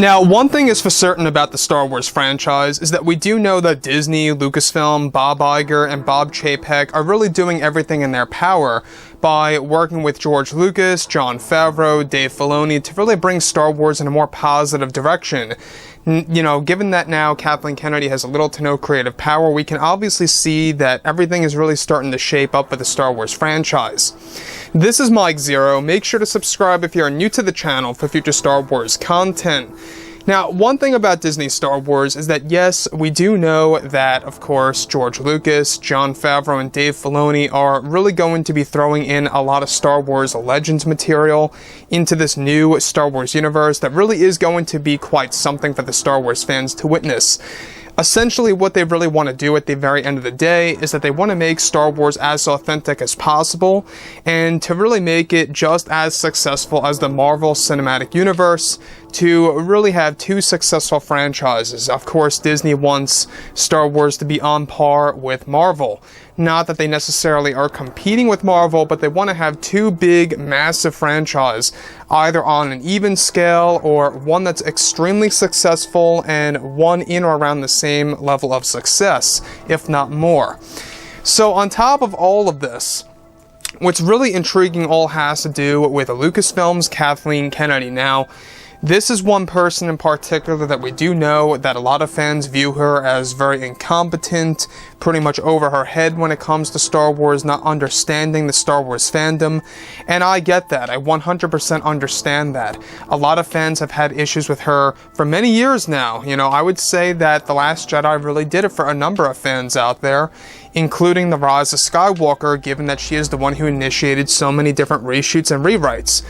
Now, one thing is for certain about the Star Wars franchise is that we do know that Disney, Lucasfilm, Bob Iger, and Bob Chapek are really doing everything in their power by working with George Lucas, Jon Favreau, Dave Filoni to really bring Star Wars in a more positive direction. You know, given that now Kathleen Kennedy has little to no creative power, we can obviously see that everything is really starting to shape up with the Star Wars franchise. This is Mike Zero. Make sure to subscribe if you're new to the channel for future Star Wars content. Now, one thing about Disney Star Wars is that, yes, we do know that, of course, George Lucas, Jon Favreau, and Dave Filoni are really going to be throwing in a lot of Star Wars Legends material into this new Star Wars universe that really is going to be quite something for the Star Wars fans to witness. Essentially, what they really want to do at the very end of the day is that they want to make Star Wars as authentic as possible and to really make it just as successful as the Marvel Cinematic Universe, to really have two successful franchises. Of course, Disney wants Star Wars to be on par with Marvel. Not that they necessarily are competing with Marvel, but they want to have two big, massive franchises, either on an even scale or one that's extremely successful and one in or around the same level of success, if not more. So on top of all of this, what's really intriguing all has to do with Lucasfilms' Kathleen Kennedy. Now, this is one person in particular that we do know that a lot of fans view her as very incompetent, pretty much over her head when it comes to Star Wars, not understanding the Star Wars fandom, and I get that. I 100% understand that. A lot of fans have had issues with her for many years now. You know, I would say that The Last Jedi really did it for a number of fans out there, including The Rise of Skywalker, given that she is the one who initiated so many different reshoots and rewrites.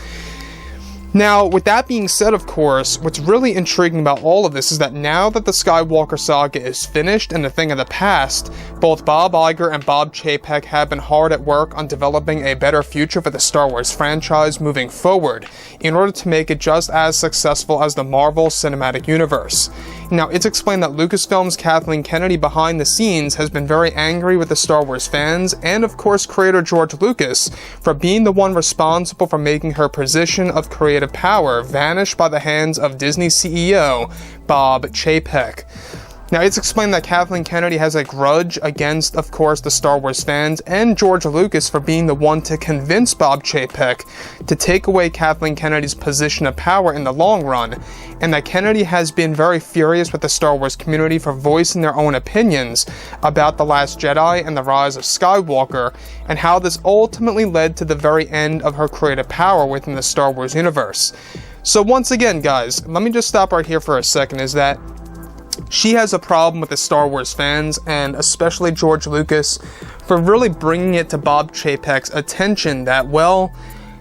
Now, with that being said, of course, what's really intriguing about all of this is that now that the Skywalker saga is finished and a thing of the past, both Bob Iger and Bob Chapek have been hard at work on developing a better future for the Star Wars franchise moving forward, in order to make it just as successful as the Marvel Cinematic Universe. Now, it's explained that Lucasfilm's Kathleen Kennedy behind the scenes has been very angry with the Star Wars fans, and of course creator George Lucas, for being the one responsible for making her position of creative power vanish by the hands of Disney CEO Bob Chapek. Now, it's explained that Kathleen Kennedy has a grudge against, of course, the Star Wars fans and George Lucas for being the one to convince Bob Chapek to take away Kathleen Kennedy's position of power in the long run, and that Kennedy has been very furious with the Star Wars community for voicing their own opinions about The Last Jedi and The Rise of Skywalker, and how this ultimately led to the very end of her creative power within the Star Wars universe. So once again, guys, let me just stop right here for a second, is that she has a problem with the Star Wars fans, and especially George Lucas, for really bringing it to Bob Chapek's attention that, well,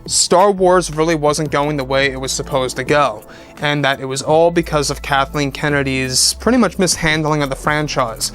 Star Wars really wasn't going the way it was supposed to go, and that it was all because of Kathleen Kennedy's pretty much mishandling of the franchise.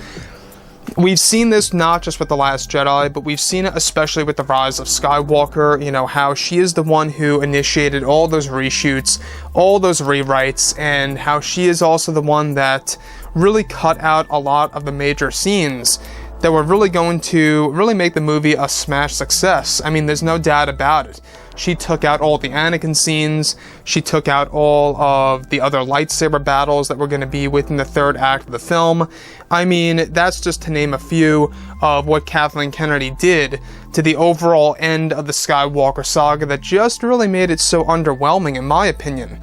We've seen this not just with The Last Jedi, but we've seen it especially with The Rise of Skywalker, you know, how she is the one who initiated all those reshoots, all those rewrites, and how she is also the one that really cut out a lot of the major scenes that were really going to really make the movie a smash success. I mean, there's no doubt about it. She took out all the Anakin scenes, she took out all of the other lightsaber battles that were going to be within the third act of the film. I mean, that's just to name a few of what Kathleen Kennedy did to the overall end of the Skywalker saga that just really made it so underwhelming, in my opinion.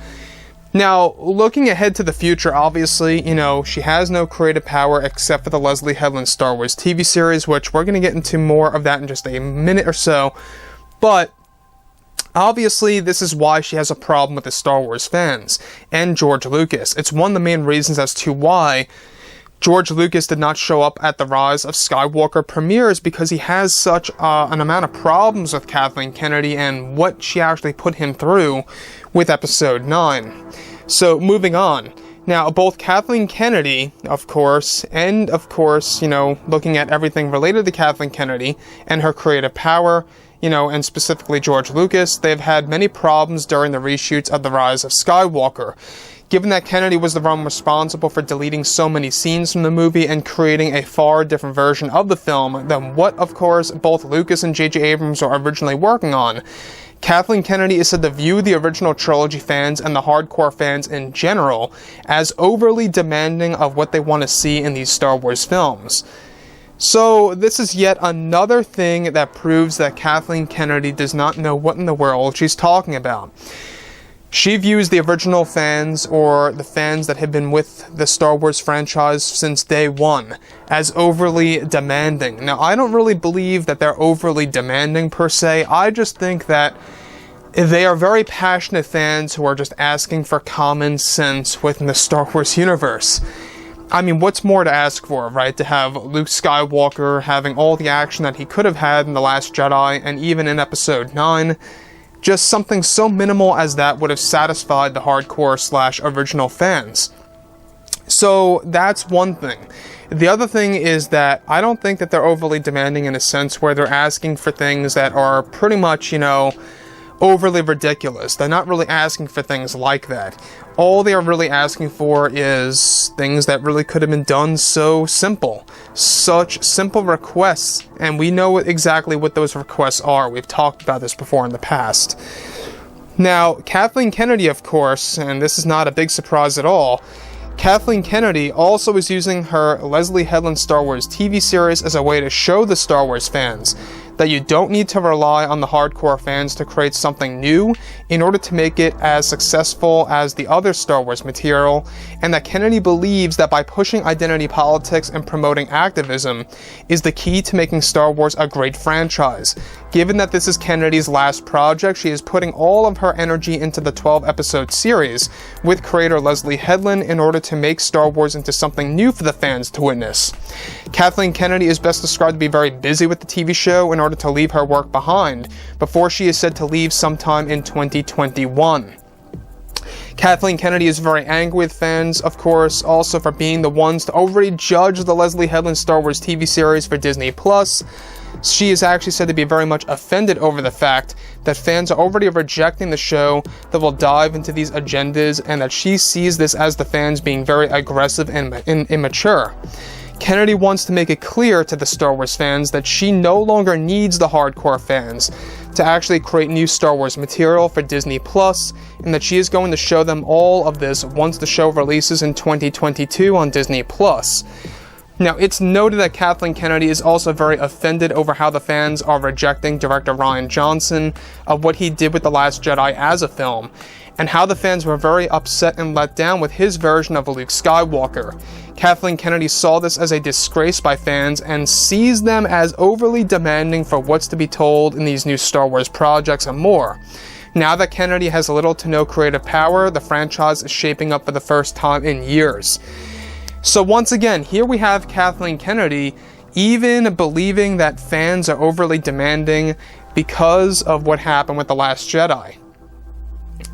Now, looking ahead to the future, obviously, you know, she has no creative power except for the Leslie Headland Star Wars TV series, which we're going to get into more of that in just a minute or so. But obviously, this is why she has a problem with the Star Wars fans and George Lucas. It's one of the main reasons as to why George Lucas did not show up at the Rise of Skywalker premieres, because he has such an amount of problems with Kathleen Kennedy and what she actually put him through with Episode 9. So, moving on. Now, both Kathleen Kennedy, of course, and of course, you know, looking at everything related to Kathleen Kennedy and her creative power, you know, and specifically George Lucas, they've had many problems during the reshoots of The Rise of Skywalker. Given that Kennedy was the one responsible for deleting so many scenes from the movie and creating a far different version of the film than what, of course, both Lucas and J.J. Abrams were originally working on, Kathleen Kennedy is said to view the original trilogy fans and the hardcore fans in general as overly demanding of what they want to see in these Star Wars films. So this is yet another thing that proves that Kathleen Kennedy does not know what in the world she's talking about. She views the original fans, or the fans that have been with the Star Wars franchise since day one, as overly demanding. Now, I don't really believe that they're overly demanding per se. I just think that they are very passionate fans who are just asking for common sense within the Star Wars universe. I mean, what's more to ask for, right? To have Luke Skywalker having all the action that he could have had in The Last Jedi and even in Episode 9. Just something so minimal as that would have satisfied the hardcore/original fans. So that's one thing. The other thing is that I don't think that they're overly demanding in a sense where they're asking for things that are pretty much, overly ridiculous. They're not really asking for things like that. All they are really asking for is things that really could have been done so simple. Such simple requests, and we know exactly what those requests are. We've talked about this before in the past. Now, Kathleen Kennedy, of course, and this is not a big surprise at all, Kathleen Kennedy also is using her Leslie Headland Star Wars TV series as a way to show the Star Wars fans that you don't need to rely on the hardcore fans to create something new in order to make it as successful as the other Star Wars material, and that Kennedy believes that by pushing identity politics and promoting activism is the key to making Star Wars a great franchise. Given that this is Kennedy's last project, she is putting all of her energy into the 12-episode series with creator Leslie Headland in order to make Star Wars into something new for the fans to witness. Kathleen Kennedy is best described to be very busy with the TV show in order to leave her work behind, before she is said to leave sometime in 2021. Kathleen Kennedy is very angry with fans, of course, also for being the ones to already judge the Leslie Headland Star Wars TV series for Disney+. She is actually said to be very much offended over the fact that fans are already rejecting the show that will dive into these agendas, and that she sees this as the fans being very aggressive and immature. Kennedy wants to make it clear to the Star Wars fans that she no longer needs the hardcore fans to actually create new Star Wars material for Disney+, and that she is going to show them all of this once the show releases in 2022 on Disney+. Now, it's noted that Kathleen Kennedy is also very offended over how the fans are rejecting director Rian Johnson of what he did with The Last Jedi as a film, and how the fans were very upset and let down with his version of Luke Skywalker. Kathleen Kennedy saw this as a disgrace by fans and sees them as overly demanding for what's to be told in these new Star Wars projects and more. Now that Kennedy has little to no creative power, the franchise is shaping up for the first time in years. So once again, here we have Kathleen Kennedy even believing that fans are overly demanding because of what happened with The Last Jedi.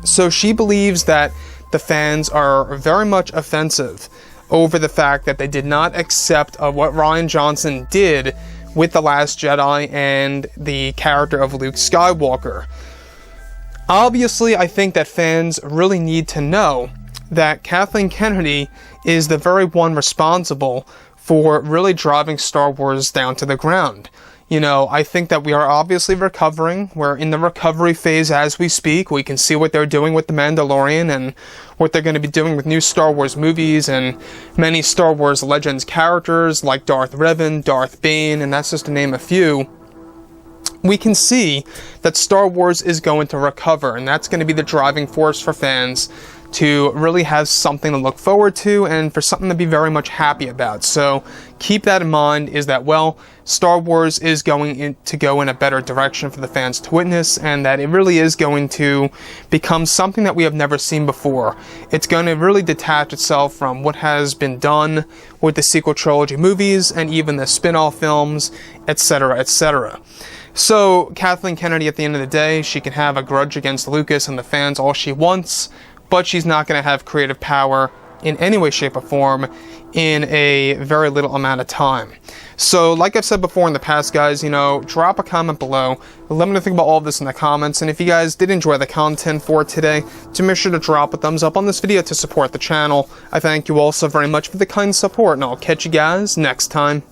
So she believes that the fans are very much offensive over the fact that they did not accept of what Rian Johnson did with The Last Jedi and the character of Luke Skywalker. Obviously, I think that fans really need to know that Kathleen Kennedy is the very one responsible for really driving Star Wars down to the ground. I think that we are obviously recovering. We're in the recovery phase as we speak. We can see what they're doing with The Mandalorian and what they're going to be doing with new Star Wars movies and many Star Wars Legends characters like Darth Revan, Darth Bane, and that's just to name a few. We can see that Star Wars is going to recover, and that's going to be the driving force for fans to really have something to look forward to and for something to be very much happy about. So keep that in mind, is that, Star Wars is going to go in a better direction for the fans to witness, and that it really is going to become something that we have never seen before. It's going to really detach itself from what has been done with the sequel trilogy movies and even the spin-off films, etc., etc. So Kathleen Kennedy, at the end of the day, she can have a grudge against Lucas and the fans all she wants, but she's not going to have creative power in any way, shape, or form in a very little amount of time. So, like I've said before in the past, guys, drop a comment below. Let me know think about all of this in the comments. And if you guys did enjoy the content for today, do make sure to drop a thumbs up on this video to support the channel. I thank you all so very much for the kind support, and I'll catch you guys next time.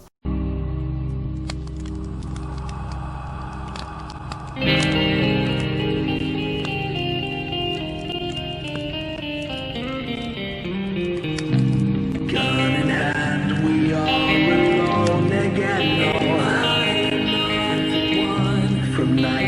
from night.